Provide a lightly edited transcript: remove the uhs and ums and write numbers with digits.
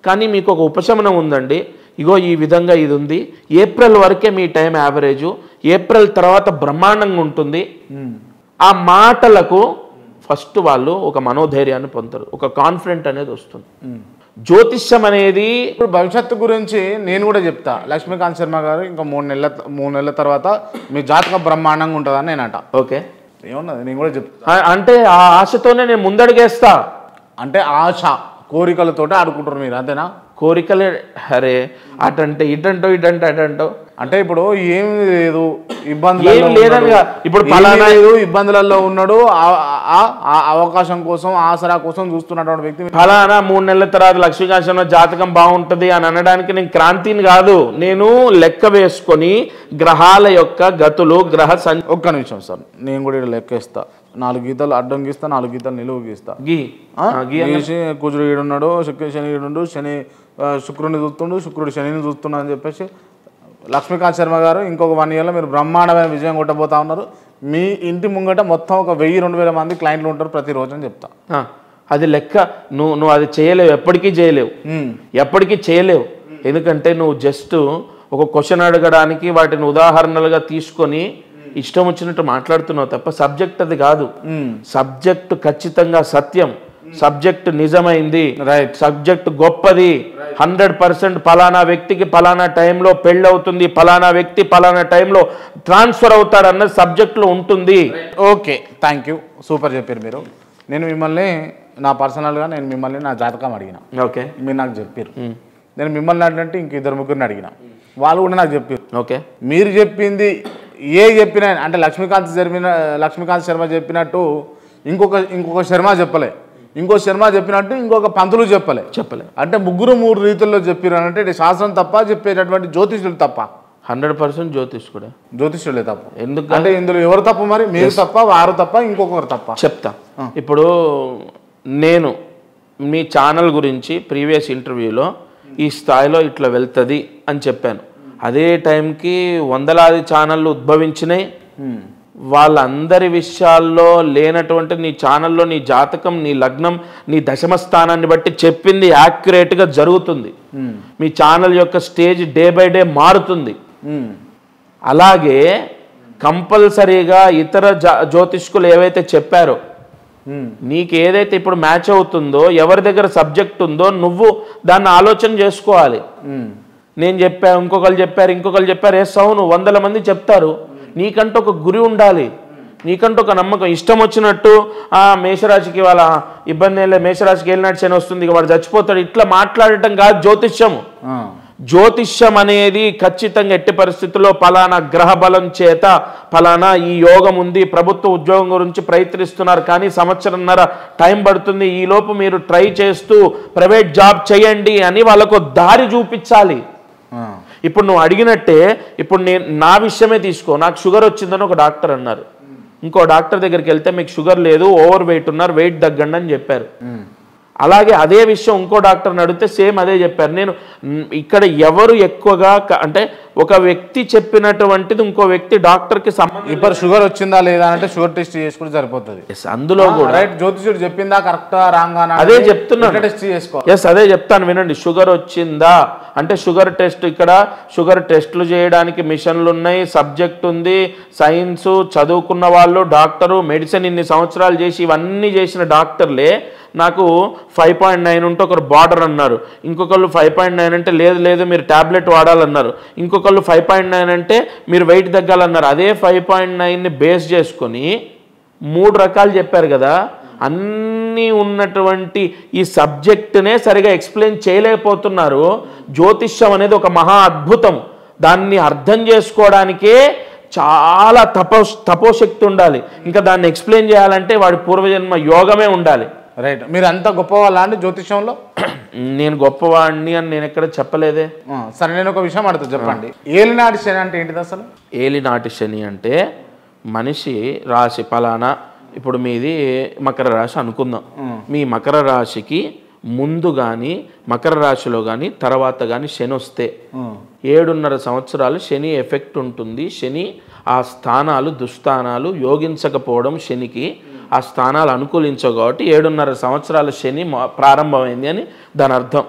కానీ మీకు ఒక ఉపశమనం ఉందండి, ఇగో ఈ విధంగా ఇది ఉంది, ఏప్రిల్ వరకే మీ టైం యావరేజు, ఏప్రిల్ తర్వాత బ్రహ్మాండంగా ఉంటుంది. ఆ మాటలకు ఫస్ట్ వాళ్ళు ఒక మనోధైర్యాన్ని పొందుతారు, ఒక కాన్ఫిడెంట్ అనేది వస్తుంది. జ్యోతిష్యం అనేది ఇప్పుడు భవిష్యత్తు గురించి నేను కూడా చెప్తా. లక్ష్మీకాంత్ శర్మ గారు ఇంకా 3 నెలల తర్వాత మీ జాతకం బ్రహ్మాండంగా ఉంటుందని నేనంట. ఓకే, ఏమన్నది నేను కూడా చెప్తా. అంటే ఆ ఆశతోనే నేను ముందడిగేస్తా. అంటే ఆశ కోరికలతోటి ఆడుకుంటారు మీరు, అంతేనా? కోరికలే, అరే అటంటే ఇటంటో ఇటంటే అటంటో, అంటే ఇప్పుడు ఏం లేదు ఏం లేదనిగా, ఇప్పుడు పలానా ఇబ్బందులలో ఉన్నాడు, ఆ అవకాశం కోసం ఆసరా కోసం చూస్తున్నటువంటి వ్యక్తి ఫలానా 3 నెలల తర్వాత లక్ష్మీకాంత్ శర్మ జాతకం బాగుంటుంది అని అనడానికి నేను క్రాంతిని కాదు, నేను లెక్క వేసుకొని గ్రహాల యొక్క గతులు ఒక్క నిమిషం సార్, నేను కూడా ఇక్కడ లెక్కేస్తా. 4 గీతలు అడ్డం గీస్తా, 4 గీతలు నిలువు గీస్తా. గీసి కుజుడు ఈడున్నాడు, శని ఈడుండు, శని శుక్రుడిని చూస్తుండు, శుక్రుడు శనిని చూస్తున్నా అని చెప్పేసి లక్ష్మీకాంత్ శర్మ గారు ఇంకొక 1 ఇయర్లో మీరు బ్రహ్మాండమైన విజయం కొట్టబోతా ఉన్నారు. మీ ఇంటి ముంగట మొత్తం ఒక 1000-2000 మంది క్లయింట్లు ఉంటారు ప్రతిరోజు అని చెప్తా. అది లెక్క, నువ్వు అది చేయలేవు, ఎప్పటికీ చేయలేవు. ఎందుకంటే నువ్వు జస్ట్ ఒక క్వశ్చన్ అడగడానికి వాటిని ఉదాహరణలుగా తీసుకొని ఇష్టం వచ్చినట్టు మాట్లాడుతున్నావు తప్ప సబ్జెక్ట్ అది కాదు. సబ్జెక్టు ఖచ్చితంగా సత్యం, సబ్జెక్ట్ నిజమైంది, రైట్, సబ్జెక్ట్ గొప్పది, 100% పలానా వ్యక్తికి పలానా టైంలో పెళ్ళి అవుతుంది, పలానా వ్యక్తి పలానా టైంలో ట్రాన్స్ఫర్ అవుతాడు అన్నది సబ్జెక్ట్లో ఉంటుంది. ఓకే, థ్యాంక్ యూ, సూపర్ చెప్పారు మీరు. నేను మిమ్మల్ని పర్సనల్గా నా జాతకం అడిగిన, ఓకే, మీరు నాకు చెప్పారు. నేను మిమ్మల్ని అంటే ఇంక 2-3 అడిగిన, వాళ్ళు కూడా నాకు చెప్పారు. ఓకే, మీరు చెప్పింది చెప్పినా అంటే లక్ష్మీకాంత్ శర్మ చెప్పినట్టు ఇంకొక శర్మ చెప్పలే, ఇంకో శర్మ చెప్పినట్టు ఇంకొక పంతులు చెప్పలే. అంటే 3 రీతుల్లో చెప్పారు అంటే ఇది శాస్త్రం తప్ప, చెప్పేటటువంటి జ్యోతిష్యులు తప్ప? 100% జ్యోతిష్యులే తప్ప. ఎందుకంటే ఇందులో ఎవరు తప్ప? మరి మీరు తప్ప, వారు తప్ప, ఇంకొకరు తప్ప? చెప్తా. ఇప్పుడు నేను మీ ఛానల్ గురించి ప్రీవియస్ ఇంటర్వ్యూలో ఈ స్థాయిలో ఇట్లా వెళ్తుంది అని చెప్పాను. అదే టైంకి వందలాది ఛానళ్ళు ఉద్భవించినాయి. వాళ్ళందరి విషయాల్లో లేనటువంటి నీ ఛానల్లో నీ జాతకం, నీ లగ్నం, నీ దశమ స్థానాన్ని బట్టి చెప్పింది యాక్యురేట్గా జరుగుతుంది. మీ ఛానల్ యొక్క స్టేజ్ డే బై డే మారుతుంది. అలాగే కంపల్సరీగా ఇతర జ్యోతిష్కులు ఏవైతే చెప్పారో నీకు ఏదైతే ఇప్పుడు మ్యాచ్ అవుతుందో, ఎవరి దగ్గర సబ్జెక్ట్ ఉందో నువ్వు దాన్ని ఆలోచన చేసుకోవాలి. నేను చెప్పా, ఇంకొకరు చెప్పారు, ఎస్ అవును, 100 మంది చెప్తారు. నీకంటూ ఒక గురి ఉండాలి, నీకంటూ ఒక నమ్మకం. ఇష్టం వచ్చినట్టు మేషరాశికి వాళ్ళ ఇబ్బంది లేదు, మేషరాశికి వెళ్ళినట్టు శని వస్తుంది, వాడు చచ్చిపోతాడు, ఇట్లా మాట్లాడటం కాదు జ్యోతిష్యం. జ్యోతిష్యం అనేది ఖచ్చితంగా ఎట్టి పరిస్థితుల్లో పలానా గ్రహ బలం చేత పలానా ఈ యోగం ఉంది, ప్రభుత్వ ఉద్యోగం గురించి ప్రయత్నిస్తున్నారు కానీ 1.5 సంవత్సరం టైం పడుతుంది, ఈలోపు మీరు ట్రై చేస్తూ ప్రైవేట్ జాబ్ చేయండి అని వాళ్ళకు దారి చూపించాలి. ఇప్పుడు నువ్వు అడిగినట్టే, ఇప్పుడు నా విషయమే తీసుకో, నాకు షుగర్ వచ్చిందని ఒక డాక్టర్ అన్నారు. ఇంకో డాక్టర్ దగ్గరికి వెళ్తే మీకు షుగర్ లేదు, ఓవర్ వెయిట్ ఉన్నారు, వెయిట్ తగ్గండి అని చెప్పారు. అలాగే అదే విషయం ఇంకో డాక్టర్ని అడిగితే సేమ్ అదే చెప్పారు. నేను ఇక్కడ ఎవరు ఎక్కువగా అంటే ఒక వ్యక్తి చెప్పినటువంటిది ఇంకో వ్యక్తి డాక్టర్కి సంబంధం. ఇప్పుడు షుగర్ వచ్చిందా లేదా అంటే షుగర్ టెస్ట్ చేసుకుంటే సరిపోతుంది. అందులో కూడా రైట్, జ్యోతిష్యుడు చెప్పిందా కరెక్టా రాంగా అదే చెప్తున్నాను. టెస్ట్ చేసుకో. ఎస్, అదే చెప్తాను వినండి. షుగర్ వచ్చిందా అంటే షుగర్ టెస్ట్, ఇక్కడ షుగర్ టెస్టులు చేయడానికి మిషన్లు ఉన్నాయి, సబ్జెక్ట్ ఉంది, సైన్స్ చదువుకున్న వాళ్ళు, డాక్టరు, మెడిసిన్ ఇన్ని సంవత్సరాలు చేసి ఇవన్నీ చేసిన డాక్టర్లే నాకు 5.9 ఉంటే ఒకరు బార్డర్ అన్నారు, ఇంకొకళ్ళు 5.9 అంటే లేదు మీరు ట్యాబ్లెట్ వాడాలన్నారు, ఇంకొకళ్ళు 5.9 అంటే మీరు వెయిట్ తగ్గాలన్నారు. అదే 5.9ని బేస్ చేసుకొని 3 రకాలు చెప్పారు కదా. అన్నీ ఉన్నటువంటి ఈ సబ్జెక్టునే సరిగా ఎక్స్ప్లెయిన్ చేయలేకపోతున్నారు. జ్యోతిష్యం అనేది ఒక మహా అద్భుతం, దాన్ని అర్థం చేసుకోవడానికే చాలా తపోశక్తి ఉండాలి. ఇంకా దాన్ని ఎక్స్ప్లెయిన్ చేయాలంటే వాడి పూర్వజన్మ యోగమే ఉండాలి. రైట్, మీరు అంత గొప్పవాళ్ళ అండి జ్యోతిష్యంలో? నేను గొప్పవాడిని అని నేను ఎక్కడ చెప్పలేదే. సరే, నేను ఒక విషయం అడుగుతా, చెప్పండి. ఏలినాటి శని అంటే ఏంటిది అసలు? ఏలినాటి శని అంటే మనిషి రాశి పలానా, ఇప్పుడు మీది మకర రాశి అనుకుందాం, మీ మకర రాశికి ముందు కానీ మకర రాశిలో కానీ తర్వాత కానీ శని వస్తే 7.5 సంవత్సరాలు శని ఎఫెక్ట్ ఉంటుంది. శని ఆ స్థానాలు దుస్థానాలు యోగించకపోవడం శనికి, ఆ స్థానాలు అనుకూలించవు కాబట్టి 7.5 సంవత్సరాల శని ప్రారంభమైంది అని దాని అర్థం.